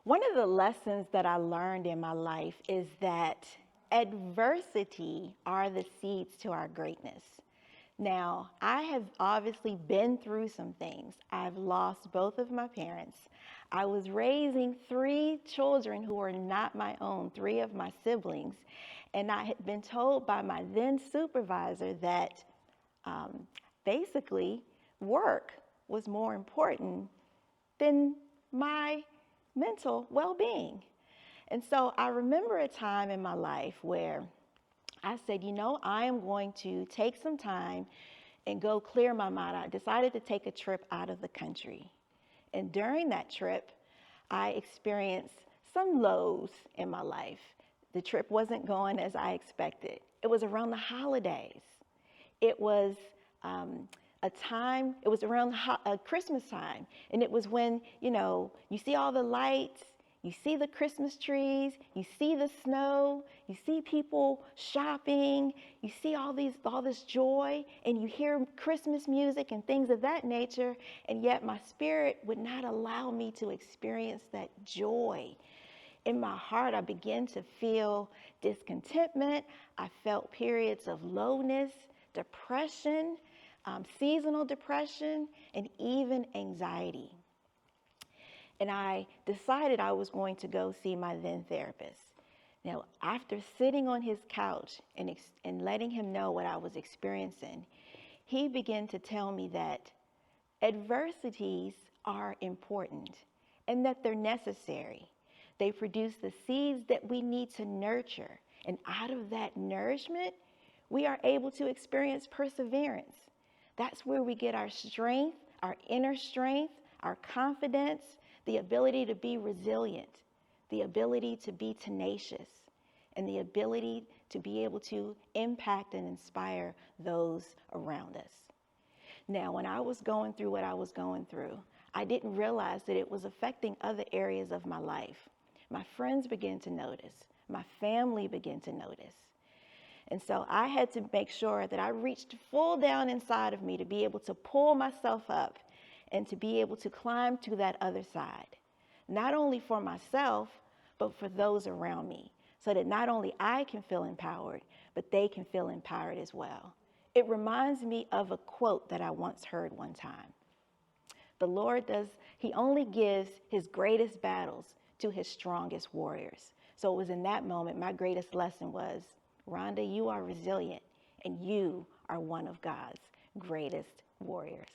One of the lessons that I learned in my life is that adversity are the seeds to our greatness. Now, I have obviously been through some things. I've lost both of my parents. I was raising three children who were not my own, three of my siblings. And I had been told by my then supervisor that basically work was more important than my mental well-being. And so I remember a time in my life where I said, I am going to take some time and go clear my mind. I decided to take a trip out of the country. And during that trip, I experienced some lows in my life. The trip wasn't going as I expected. It was around the holidays. It was it was around Christmas time. And it was when, you see all the lights, you see the Christmas trees, you see the snow, you see people shopping, you see all this joy, and you hear Christmas music and things of that nature, and yet my spirit would not allow me to experience that joy. In my heart, I began to feel discontentment. I felt periods of lowness, depression, seasonal depression, and even anxiety. And I decided I was going to go see my then therapist. Now, after sitting on his couch and letting him know what I was experiencing, he began to tell me that adversities are important and that they're necessary. They produce the seeds that we need to nurture. And out of that nourishment, we are able to experience perseverance. That's where we get our strength, our inner strength, our confidence, the ability to be resilient, the ability to be tenacious, and the ability to be able to impact and inspire those around us. Now, when I was going through what I was going through, I didn't realize that it was affecting other areas of my life. My friends began to notice. My family began to notice. And so I had to make sure that I reached full down inside of me to be able to pull myself up and to be able to climb to that other side, not only for myself, but for those around me, so that not only I can feel empowered, but they can feel empowered as well. It reminds me of a quote that I once heard one time. The Lord He only gives his greatest battles to his strongest warriors. So it was in that moment, my greatest lesson was, Rhonda, you are resilient, and you are one of God's greatest warriors.